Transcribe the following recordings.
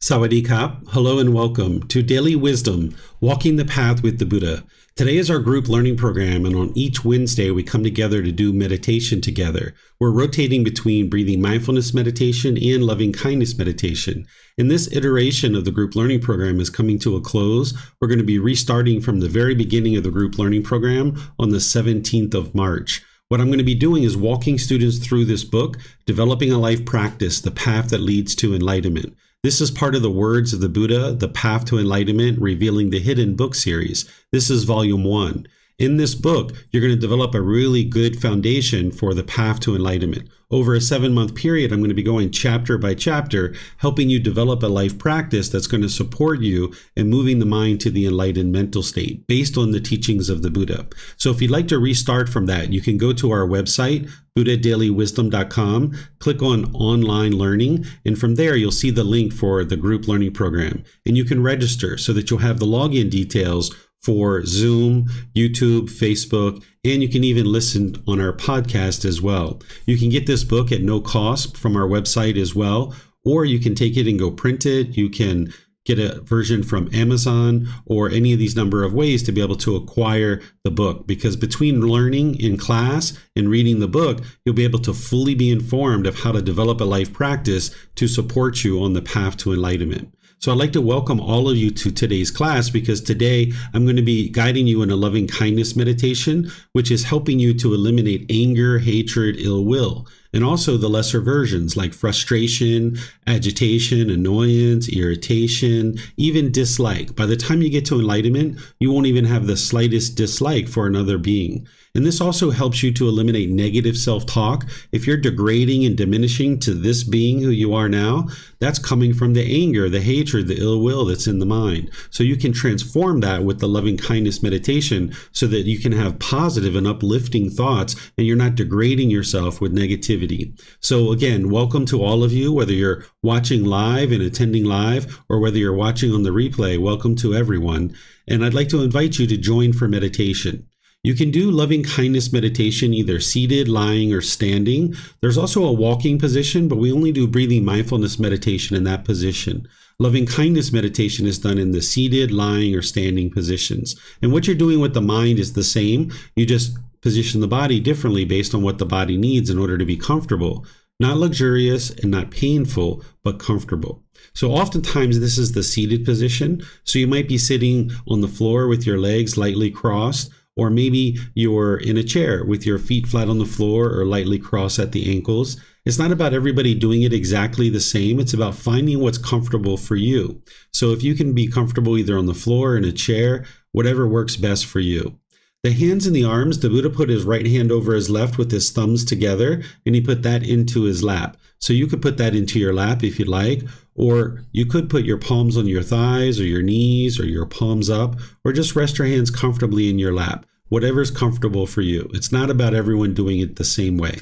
Sawadee-kap. Hello and welcome to Daily Wisdom, Walking the Path with the Buddha. Today is our group learning program, and on each Wednesday we come together to do meditation together. We're rotating between breathing mindfulness meditation and loving kindness meditation. And this iteration of the group learning program is coming to a close. We're going to be restarting from the very beginning of the group learning program on the 17th of March. What I'm going to be doing is walking students through this book, Developing a Life Practice, The Path That Leads to Enlightenment. This is part of the Words of the Buddha, The Path to Enlightenment, Revealing the Hidden book series. This is volume 1. In this book, you're going to develop a really good foundation for the path to enlightenment. Over a 7-month period, I'm going to be going chapter by chapter, helping you develop a life practice that's going to support you in moving the mind to the enlightened mental state based on the teachings of the Buddha. So if you'd like to restart from that, you can go to our website, buddhadailywisdom.com, click on online learning, and from there you'll see the link for the group learning program. And you can register so that you'll have the login details for Zoom, YouTube, Facebook, and you can even listen on our podcast as well. You can get this book at no cost from our website as well, or you can take it and go print it. You can get a version from Amazon or any of these number of ways to be able to acquire the book, because between learning in class and reading the book, you'll be able to fully be informed of how to develop a life practice to support you on the path to enlightenment. So I'd like to welcome all of you to today's class, because today I'm going to be guiding you in a loving kindness meditation, which is helping you to eliminate anger, hatred, ill will, and also the lesser versions like frustration, agitation, annoyance, irritation, even dislike. By the time you get to enlightenment, you won't even have the slightest dislike for another being. And this also helps you to eliminate negative self-talk. If you're degrading and diminishing to this being who you are now, that's coming from the anger, the hatred, the ill will that's in the mind. So you can transform that with the loving kindness meditation so that you can have positive and uplifting thoughts and you're not degrading yourself with negativity. So again, welcome to all of you, whether you're watching live and attending live or whether you're watching on the replay, welcome to everyone. And I'd like to invite you to join for meditation. You can do loving kindness meditation either seated, lying, or standing. There's also a walking position, but we only do breathing mindfulness meditation in that position. Loving kindness meditation is done in the seated, lying, or standing positions. And what you're doing with the mind is the same. You just position the body differently based on what the body needs in order to be comfortable. Not luxurious and not painful, but comfortable. So oftentimes this is the seated position. So you might be sitting on the floor with your legs lightly crossed, or maybe you're in a chair with your feet flat on the floor or lightly crossed at the ankles. It's not about everybody doing it exactly the same. It's about finding what's comfortable for you. So if you can be comfortable either on the floor or in a chair, whatever works best for you. The hands and the arms, the Buddha put his right hand over his left with his thumbs together, and he put that into his lap. So you could put that into your lap if you'd like, or you could put your palms on your thighs or your knees or your palms up, or just rest your hands comfortably in your lap. Whatever's comfortable for you. It's not about everyone doing it the same way.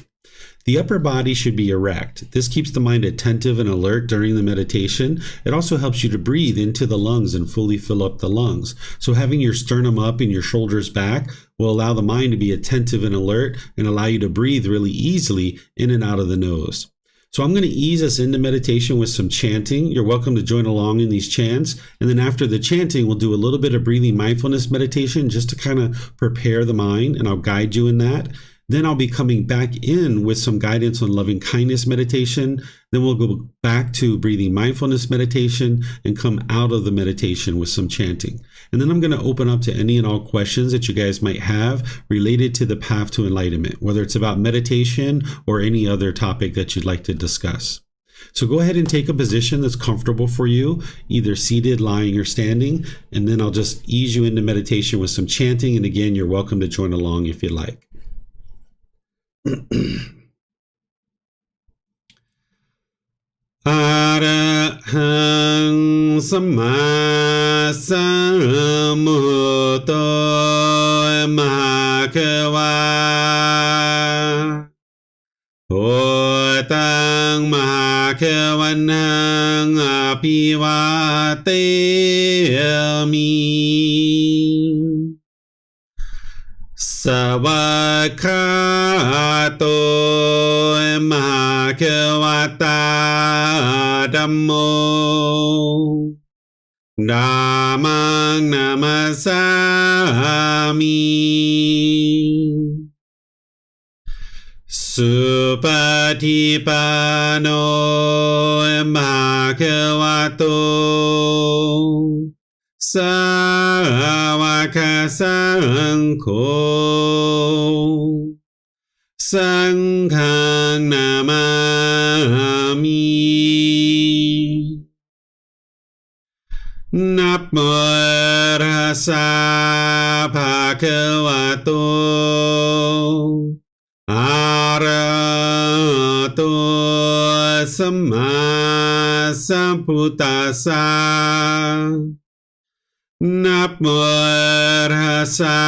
The upper body should be erect. This keeps the mind attentive and alert during the meditation. It also helps you to breathe into the lungs and fully fill up the lungs. So having your sternum up and your shoulders back will allow the mind to be attentive and alert and allow you to breathe really easily in and out of the nose. So I'm going to ease us into meditation with some chanting. You're welcome to join along in these chants. And then after the chanting, we'll do a little bit of breathing mindfulness meditation just to kind of prepare the mind, and I'll guide you in that. Then I'll be coming back in with some guidance on loving kindness meditation. Then we'll go back to breathing mindfulness meditation and come out of the meditation with some chanting. And then I'm going to open up to any and all questions that you guys might have related to the path to enlightenment, whether it's about meditation or any other topic that you'd like to discuss. So go ahead and take a position that's comfortable for you, either seated, lying, or standing. And then I'll just ease you into meditation with some chanting. And again, you're welcome to join along if you'd like. Arahang Samma Sambuddho Mahakava Otang Mahakavanang Apivateyami Savakato Mahakavata ธัมโมธัมมังนามัสสามิสุปฏิปันโนภะคะวะโตสาวกสังโฆสังฆังนามามินะโมตัสสะภะคะวะโตอะระหะโตสัมมาสัมพุทธัสสะนะโมตัสสะ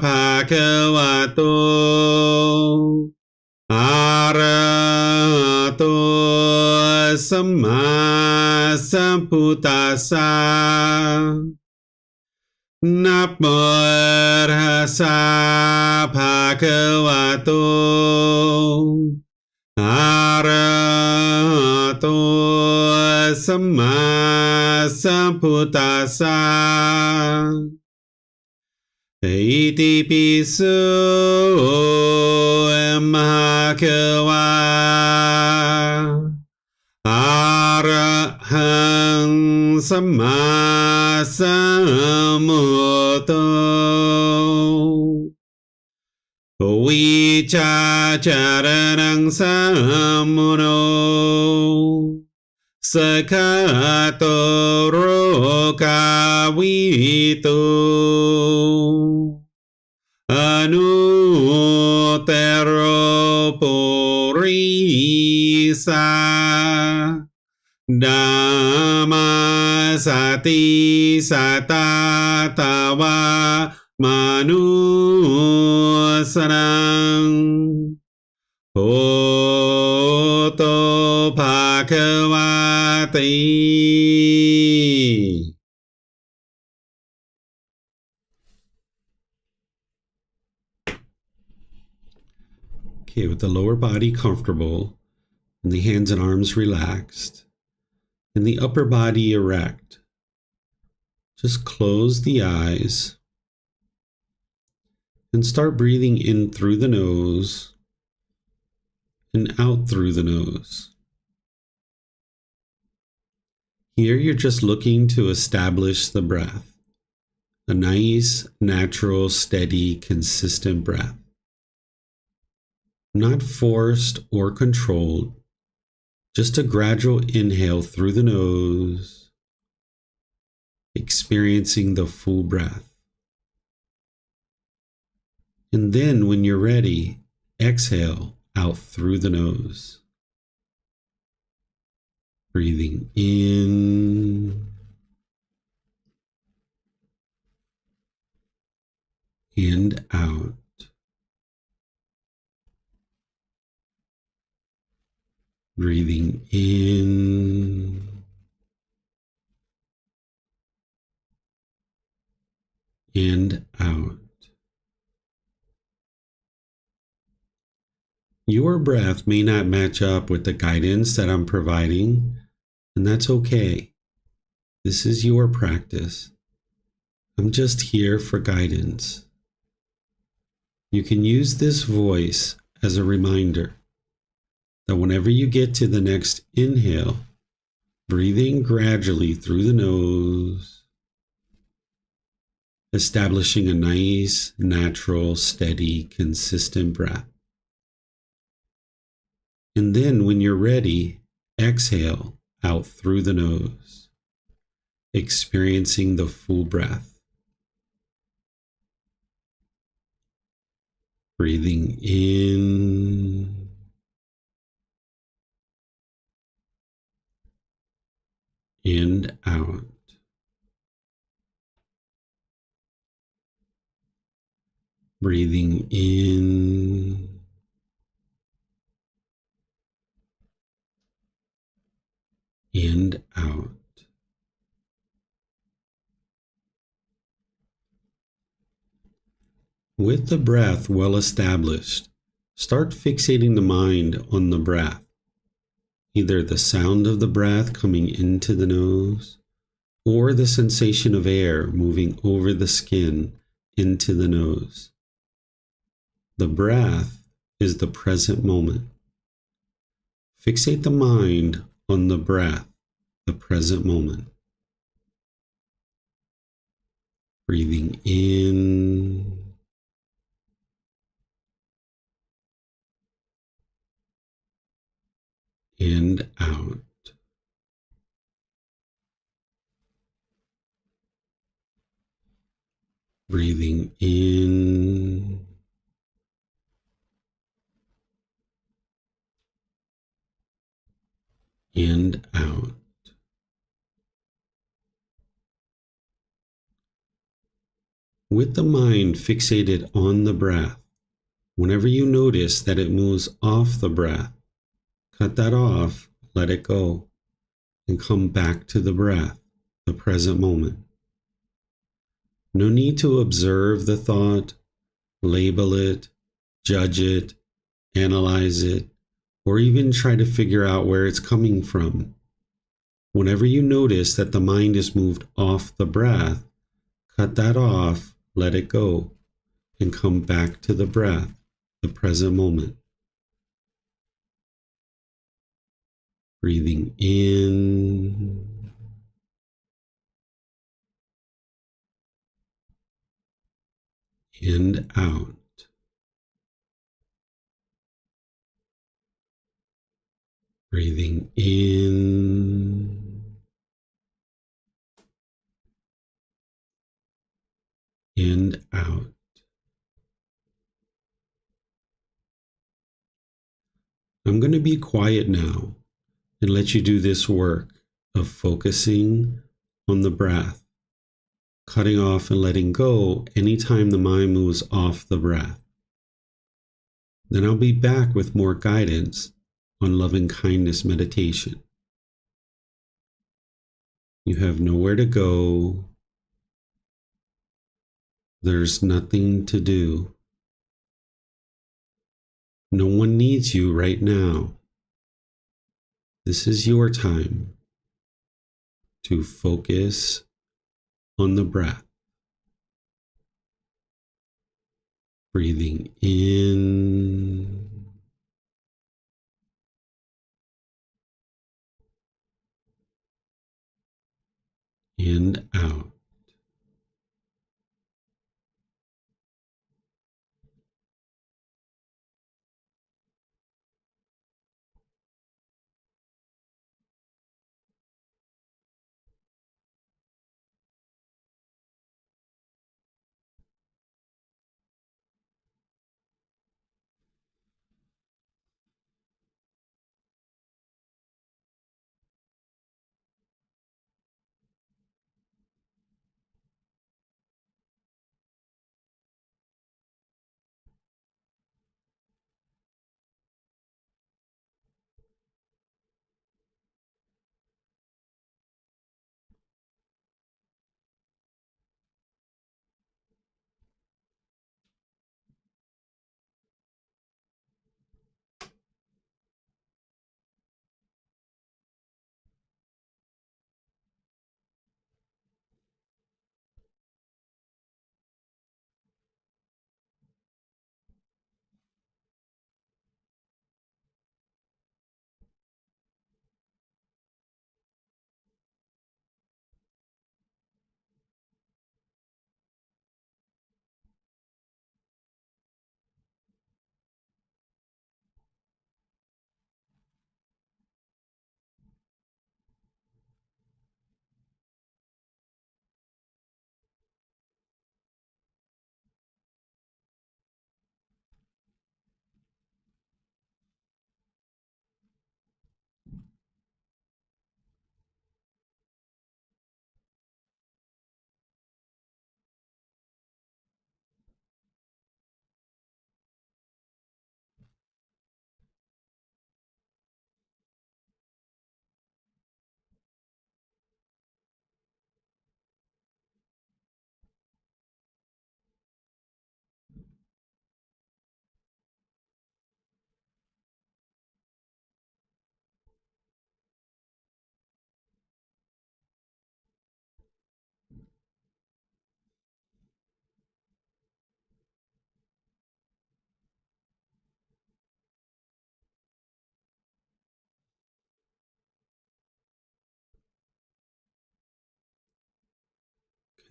ภะคะวะโตอะระหะโตสัมมาสัมพุทธัสสะนะโมตัสสะภะคะวะโตอะระหะโตสัมมาสัมพุทธัสสะอิติปิโสภะคะวะอะระหังสัมมาสัมพุทโธวิชาจารณังสัมมุโนสกขาโตโรกาวิโตอนุตตรปุริสาธัมมาสติสัตตาตาวามนุสนังโหโตภะคะวะติ Okay, with the lower body comfortable and the hands and arms relaxed and the upper body erect, just close the eyes and start breathing in through the nose and out through the nose. Here you're just looking to establish the breath, a nice, natural, steady, consistent breath. Not forced or controlled, just a gradual inhale through the nose, experiencing the full breath. And then when you're ready, exhale out through the nose. Breathing in and out. Breathing in and out. Your breath may not match up with the guidance that I'm providing, and that's okay. This is your practice. I'm just here for guidance. You can use this voice as a reminder that whenever you get to the next inhale, breathing gradually through the nose, establishing a nice, natural, steady, consistent breath. And then when you're ready, exhale out through the nose, experiencing the full breath. Breathing in and out. Breathing in and out. With the breath well established, start fixating the mind on the breath either the sound of the breath coming into the nose or the sensation of air moving over the skin into the nose. The breath is the present moment. Fixate the mind on the breath, the present moment. Breathing in and out. Breathing in and out. With the mind fixated on the breath, whenever you notice that it moves off the breath, cut that off, let it go, and come back to the breath, the present moment. No need to observe the thought, label it, judge it, analyze it, or even try to figure out where it's coming from. Whenever you notice that the mind is moved off the breath, cut that off, let it go, and come back to the breath, the present moment. Breathing in and out. Breathing in and out. I'm going to be quiet now and let you do this work of focusing on the breath, cutting off and letting go anytime the mind moves off the breath. Then I'll be back with more guidance on loving kindness meditation. You have nowhere to go. There's nothing to do. No one needs you right now. This is your time to focus on the breath. Breathing in and out.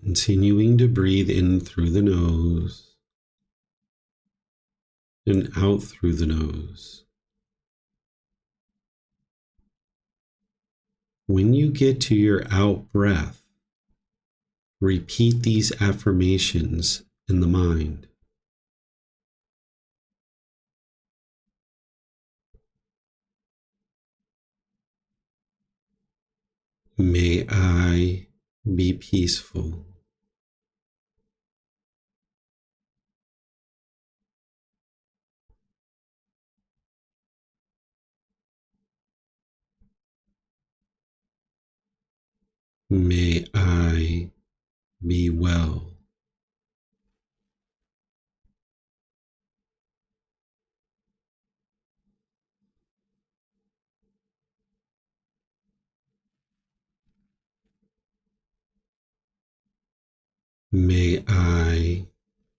Continuing to breathe in through the nose and out through the nose. When you get to your out breath, repeat these affirmations in the mind. May I be peaceful. May I be well. May I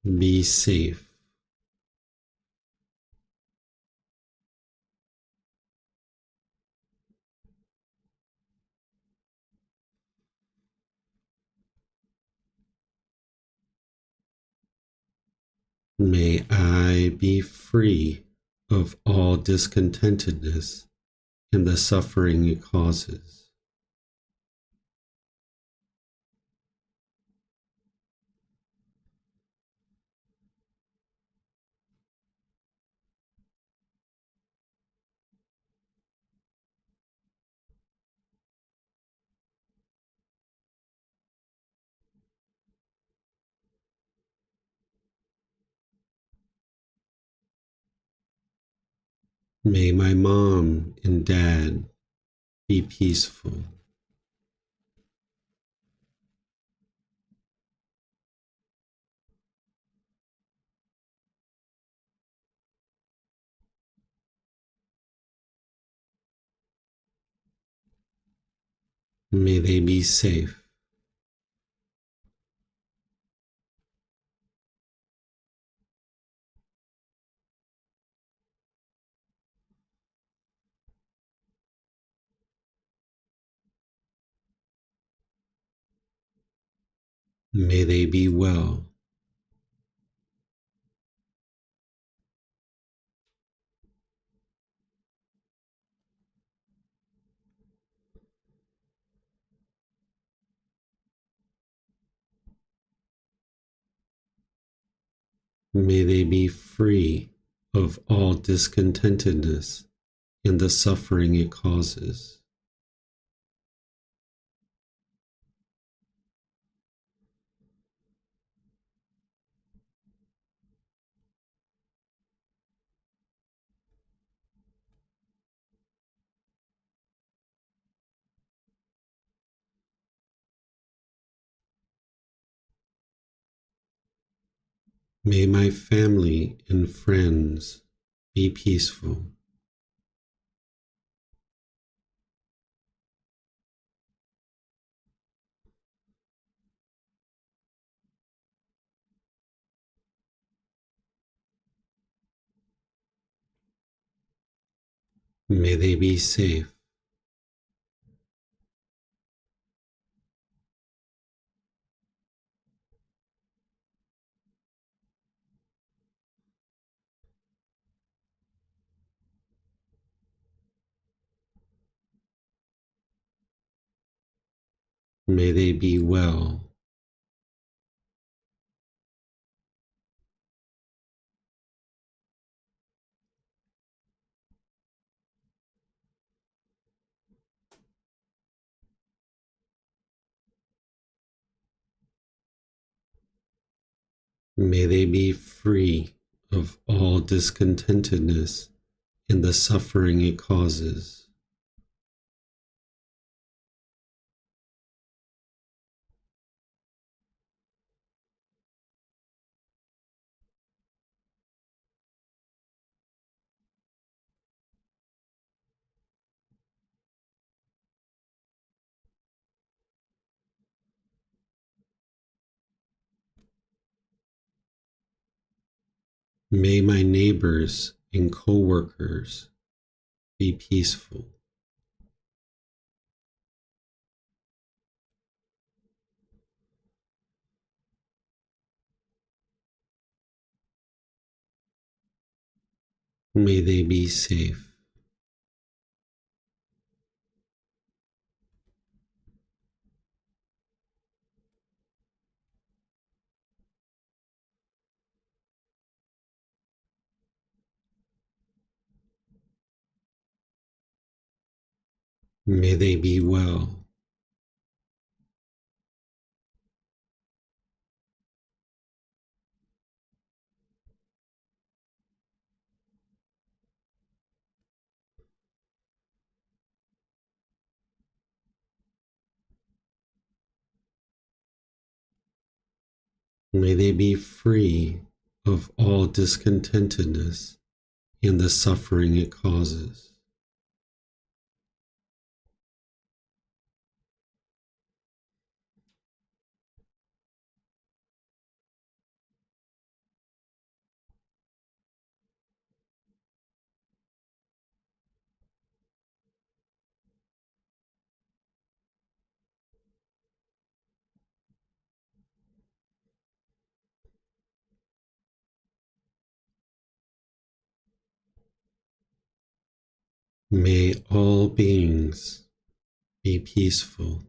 be safe. May I be free of all discontentedness and the suffering it causes. May my mom and dad be peaceful. May they be safe. May they be well. May they be free of all discontentedness and the suffering it causes. May my family and friends be peaceful. May they be safe. May they be well. May they be free of all discontentedness and the suffering it causes. May my neighbors and co-workers be peaceful. May they be safe. May they be well. May they be free of all discontentedness and the suffering it causes. May all beings be peaceful.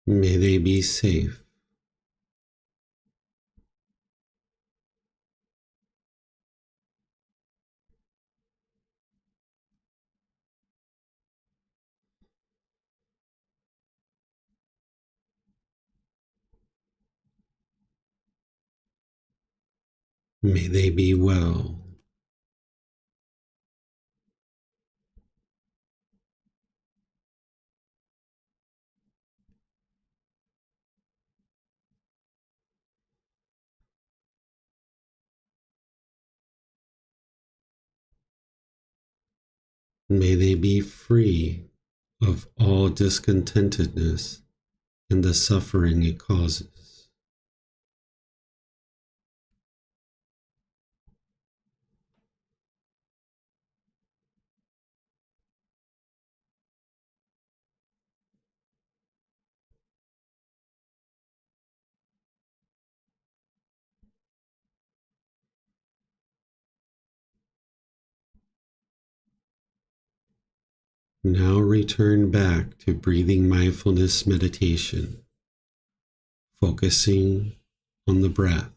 May they be safe. May they be well. May they be free of all discontentedness and the suffering it causes. Now return back to breathing mindfulness meditation, focusing on the breath,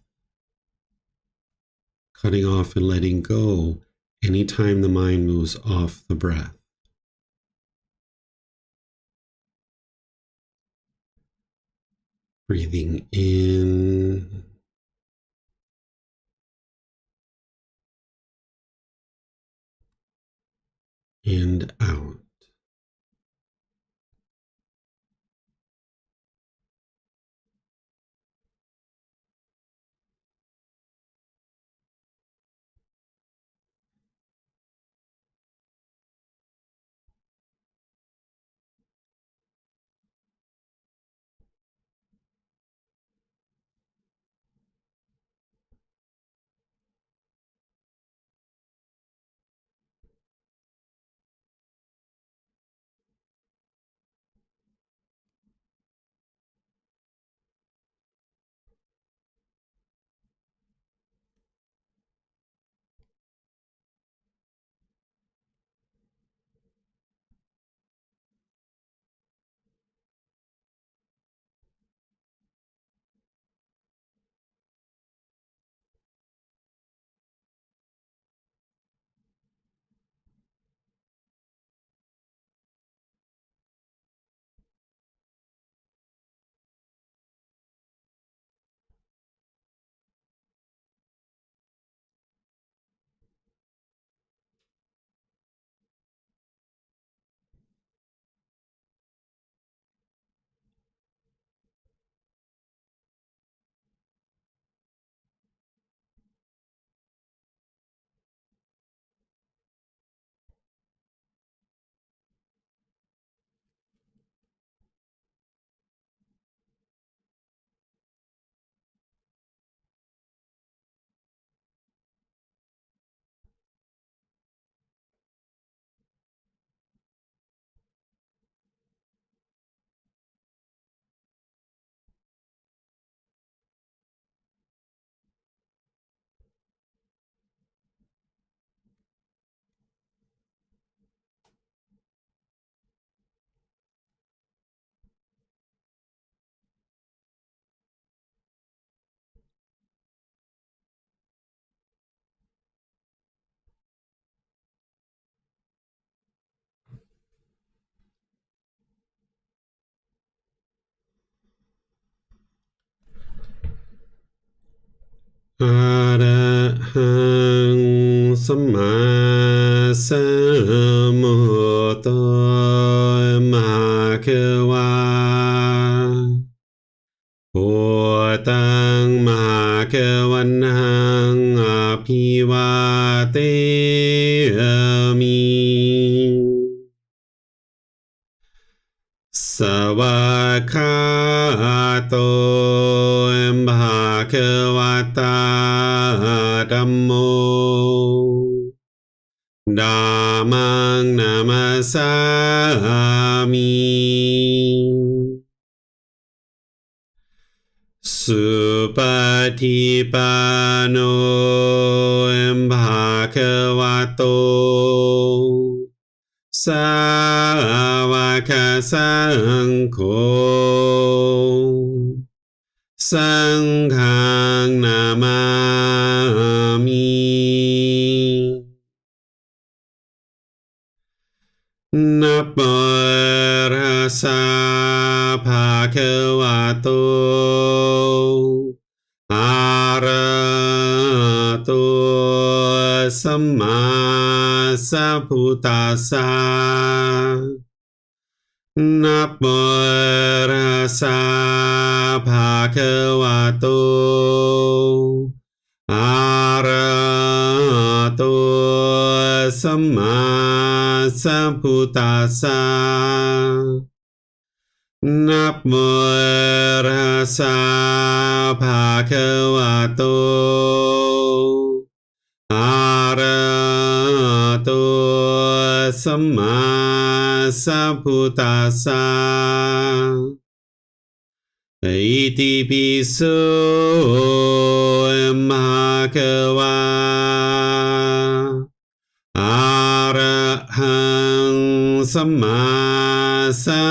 cutting off and letting go anytime the mind moves off the breath. Breathing in and out. สัมมาสัมพุทโธมหาเขวาพุทธังมหาเขวันหังอภิวาเทมิสวากขาโตภะคะวะตาธัมโมธัมมังนามัสสามิสุปฏิปันโนภะคะวะโตสาวกสังโฆสังฆังนามามินะโมตัสสะภะคะวะโตอะระหะโตสัมมาสัมพุทธัสสะนะโมตัสสะภะคะวะโตอะระหะโตสัมมาสัมพุทธัสสะนะโมตัสสะภะคะวะโตอะระหะโตสัมมาสัมพุทธัสสะอิติปิโสมะคะวะอะระหังสัมมาสั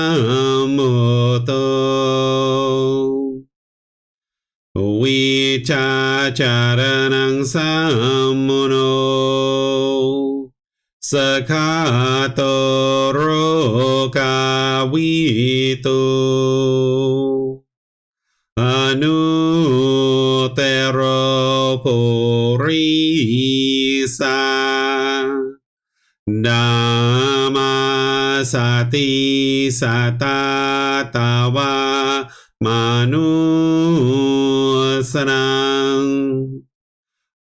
มพุทโธวิชาจารณังสัมมุโนสคาโตโรกาวิโตอนุเตโรปุริสาธัมมาสติสัตตาตาวามนุสนัง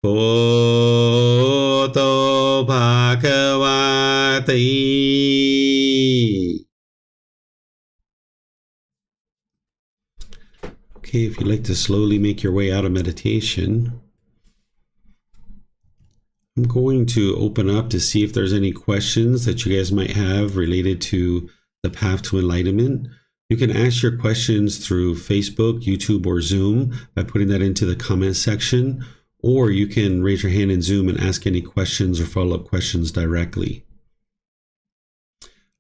พุทโธภควาติ Okay, if you'd like to slowly make your way out of meditation, I'm going to open up to see if there's any questions that you guys might have related to the path to enlightenment. You can ask your questions through Facebook, YouTube, or Zoom by putting that into the comment section, or you can raise your hand in Zoom and ask any questions or follow-up questions directly.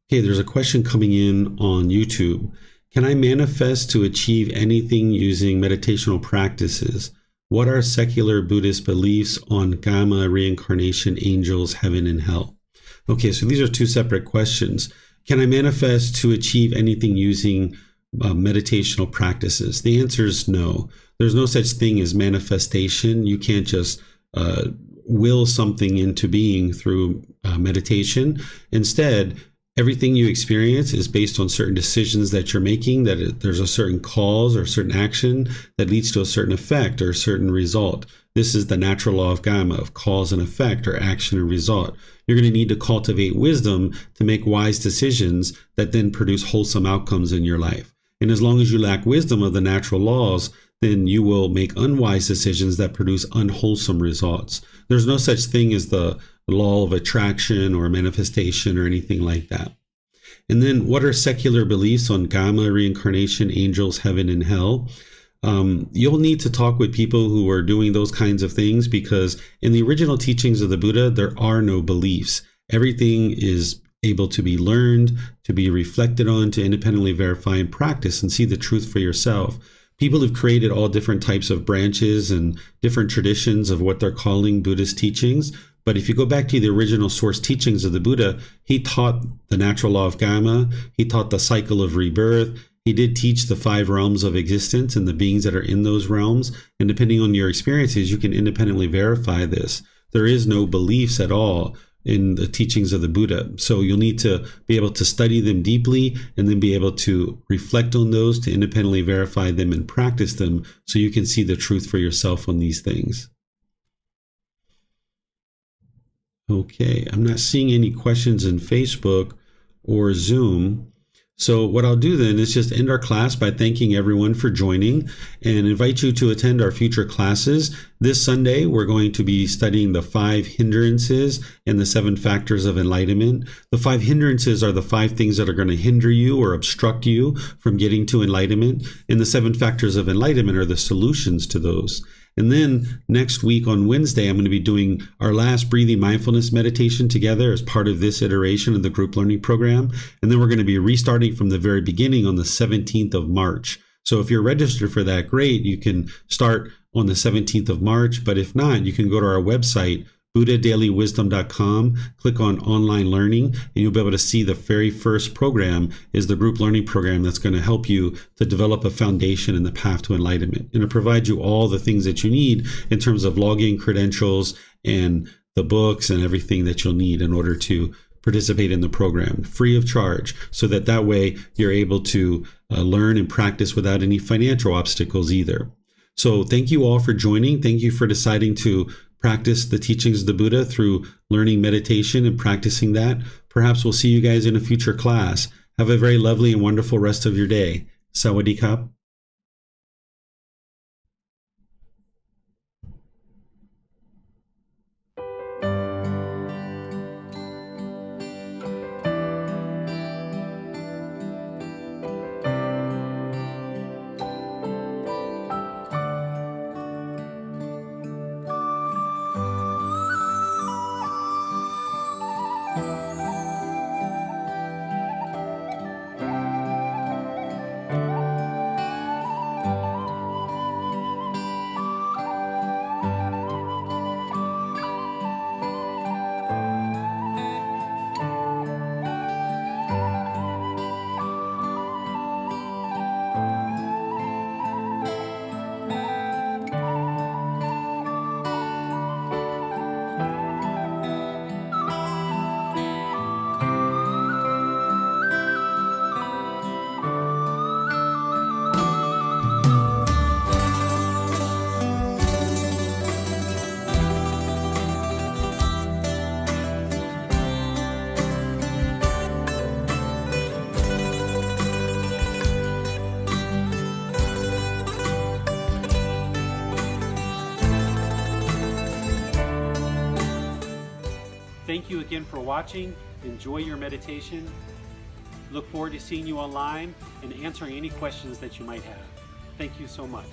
Okay, there's a question coming in on YouTube. Can I manifest to achieve anything using meditational practices? What are secular Buddhist beliefs on Gamma, reincarnation, angels, heaven, and hell? Okay, so these are two separate questions. Can I manifest to achieve anything using meditational practices? The answer is no. There's no such thing as manifestation. You can't just will something into being through meditation. Instead, everything you experience is based on certain decisions that you're making, that there's a certain cause or certain action that leads to a certain effect or a certain result. This is the natural law of Gamma, of cause and effect, or action and result. You're going to need to cultivate wisdom to make wise decisions that then produce wholesome outcomes in your life. And as long as you lack wisdom of the natural laws, then you will make unwise decisions that produce unwholesome results. There's no such thing as the law of attraction or manifestation or anything like that. And then what are secular beliefs on Gamma, reincarnation, angels, heaven, and hell? You'll need to talk with people who are doing those kinds of things, because in the original teachings of the Buddha, there are no beliefs. Everything is able to be learned, to be reflected on, to independently verify and practice and see the truth for yourself. People have created all different types of branches and different traditions of what they're calling Buddhist teachings. But if you go back to the original source teachings of the Buddha, he taught the natural law of Gamma. He taught the cycle of rebirth. He did teach the 5 realms of existence and the beings that are in those realms. And depending on your experiences, you can independently verify this. there is no beliefs at all in the teachings of the Buddha. So you'll need to be able to study them deeply and then be able to reflect on those, to independently verify them and practice them so you can see the truth for yourself on these things. Okay, I'm not seeing any questions in Facebook or Zoom. So what I'll do then is just end our class by thanking everyone for joining and invite you to attend our future classes. This Sunday, we're going to be studying the 5 hindrances and the 7 factors of enlightenment. The 5 hindrances are the 5 things that are going to hinder you or obstruct you from getting to enlightenment. And the 7 factors of enlightenment are the solutions to those. And then next week on Wednesday, I'm going to be doing our last breathing mindfulness meditation together as part of this iteration of the group learning program. And then we're going to be restarting from the very beginning on the 17th of March. So if you're registered for that, great. You can start on the 17th of March. But if not, you can go to our website, buddhadailywisdom.com, click on online learning, and you'll be able to see the very first program is the group learning program that's going to help you to develop a foundation in the path to enlightenment. And it provides you all the things that you need in terms of login credentials and the books and everything that you'll need in order to participate in the program free of charge, so that way you're able to learn and practice without any financial obstacles either. So thank you all for joining. Thank you for deciding to practice the teachings of the Buddha through learning meditation and practicing that. Perhaps we'll see you guys in a future class. Have a very lovely and wonderful rest of your day. Sawadee-kap. Thank you again for watching. Enjoy your meditation. Look forward to seeing you online and answering any questions that you might have. Thank you so much.